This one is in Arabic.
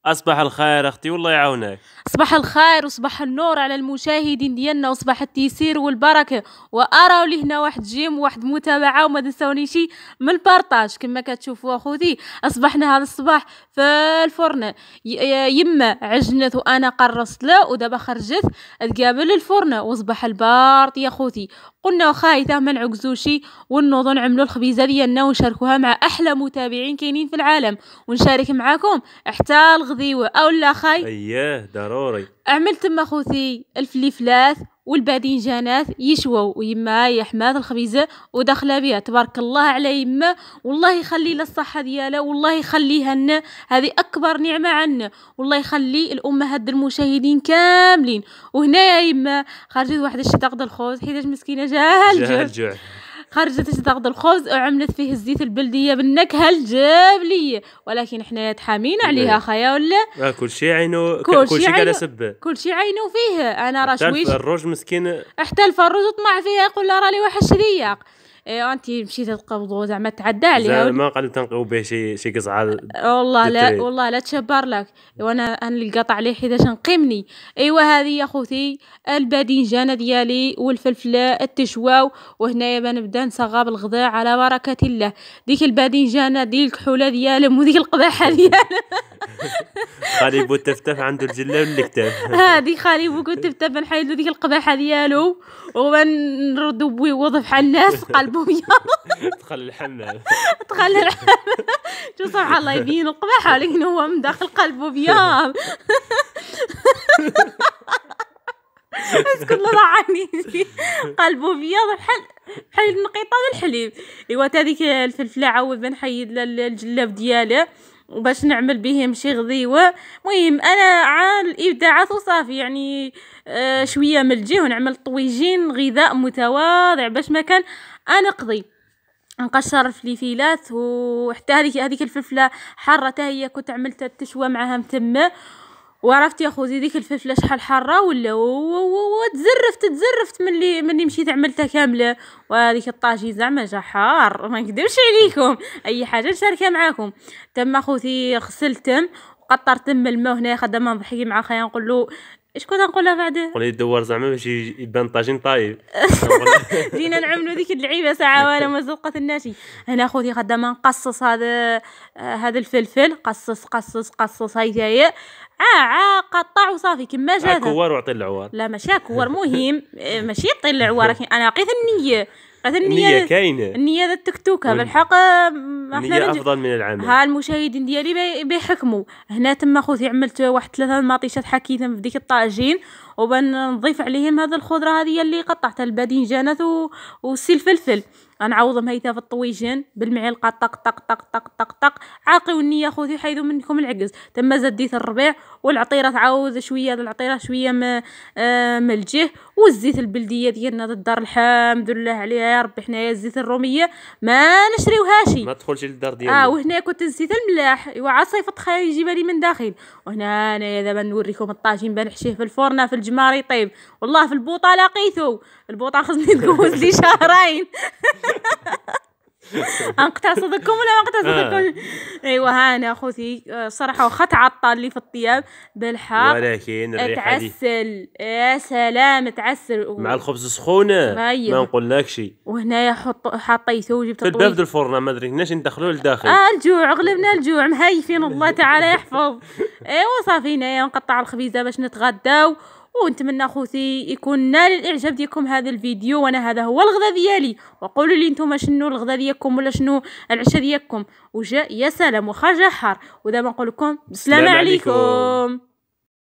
أصبح الخير أختي والله يعاونك. صباح الخير وصباح النور على المشاهدين ديالنا، وصباح التيسير والبركه، وأراو لي هنا واحد جيم وواحد متابعه، وما تنساونيش من البارطاج. كما كتشوفوا اخوتي اصبحنا هذا الصباح في الفرن. يما عجنت وانا قرصت له، ودابا خرجت تقابل الفرن وصبح البارط يا خوتي. قلنا وخايته ما نعكزوشي ونوضوا نعملوا الخبيزه ديالنا ونشاركوها مع احلى متابعين كاينين في العالم، ونشارك معاكم حتى الغديوه او لا خاي. اييه ضروري. عملت تما خوتي الفليفلات والباذنجانات يشووا، ويما هي حمات الخبيزه وداخله بها. تبارك الله على يما، والله يخلي لها الصحه ديالها، والله يخليها لنا، هذه اكبر نعمه عنا. والله يخلي الامهات المشاهدين كاملين. وهنا يا يما خرجت واحد الشطاق ديال الخبز، حيت مسكينه جاها الجوع. خرجت تاخذ الخبز وعملت فيه الزيت البلديه بالنكهه الجبليه، ولكن حنايا تحامين عليها خايا ولا كلشي عينو، كلشي على سبه، كلشي عينو فيه. انا راه شويش الفروج مسكين، حتى الفروج طمع فيها، يقول لها راني وحش رياق. انت مشيتي تقبضوا زعما تعدى عليها، ما قالوا تنقيو به شي قزعه. والله لا والله لا تشبر لك. وانا اللي قاطع عليه حيت نقيمني. ايوا هذه يا خوتي الباذنجانه ديالي والفلفله التشواو، وهنايا بنبدا نصغى بالغداء على بركه الله. ديك الباذنجانه ديال الكحوله ديالهم وديك القباحه ديالهم خالي بو تفتف عنده الجله والكتاف. هذه خالي بو تفتف نحيدو ديك القباحه ديالو ونردو بويوض بحال الناس قلبو بيض. دخل الحمام شو سبحان الله يبين القباحه، ولكن هو من داخل قلبه بيض. اسكت لا ضحكني. قلبه بيض بحال النقيطه ديال الحليب. ايوا هذيك الفلفله عاود بنحيد الجلاب ديالها وباش نعمل بهم شي غديوه. المهم انا عال الابداعات وصافي، يعني شويه من الجهه ونعمل طويجين غذاء متواضع باش ما كان انا قضي نقشر الفليفلات. وحتى هذيك الفلفله حاره حتى هي كنت عملت التشوى معها متمه. وعرفت يا خوتي ديك الفلفله شحال حاره ولا تزرفت ملي مشيت عملتها كامله. وهذيك الطاجين زعما جا حار، ما نكذبش عليكم، اي حاجه نشاركها معاكم. تما خوتي غسلتم وقطرت من الماء. هنا خدامه نضحكي مع خايا نقول له اش كنت نقولها بعد، قولي دوار زعما باش يبان طاجين طايب. جينا نعملوا ديك اللعيبه ساعه ولا ما زلقت الناشي. هنا خوتي خدامه نقصص هذا الفلفل، قصص هي قطع وصافي كما جا. كوار وعطي العوار، لا ماشي كوار، مهم ماشي يطي العوار، لكن انا عقيت النية كاينه، النية التكتوكه بالحق. النية افضل من العمل. ها المشاهدين ديالي بيحكموا. هنا تما خوتي عملت واحد 3 مطيشات حكيتهم في ديك الطاجين، وبنضيف عليهم هذا الخضره هذه اللي قطعتها، الباذنجانات والسي الفلفل. غنعوضهم هيتا في الطويجين بالمعلقه طق طق طق طق طق طق. عاقيو النيه خوتي، حيدوا منكم العكز. تما زديت الربيع والعطيره، تعاود شويه العطيره شويه من الجه، والزيت البلديه ديالنا الدار الحمد لله عليها يا ربي. حنايا الزيت الروميه ما نشريوهاش، ما تدخلش للدار ديالنا. وهنا كنت نسيت الملاح. ايوا عاد صيفط خايا يجيبها لي من داخل. وهنا انايا دابا نوريكم الطاجين بنحشيه في الفرن في الجمار يطيب. والله في البوطه لقيته، البوطه خصني تجوز لي شهرين. انقتصدكم ولا ما انقتصدكم؟ ايوا هانا اخوتي صراحه واخا تعطل لي في الطياب بالحق، ولكن الريحه دي تعسل يا سلام، تعسل مع الخبز سخونه ما نقولكش. وهنايا حطيته وجبت في الباب ديال الفرن ما دريناش ندخلوه لداخل. الجوع غلبنا، الجوع مهيفين الله تعالى يحفظ. ايوا صافي هنايا نقطع الخبيزه باش نتغداو. ونتمنى خوتي يكون نال الاعجاب ديالكم هذا الفيديو، وانا هذا هو الغداء ديالي. وقولوا لي نتوما شنو الغداء ديالكم ولا شنو العشاء ديالكم. وجا يا سلام واخا جا حار. ودابا نقول لكم السلام عليكم.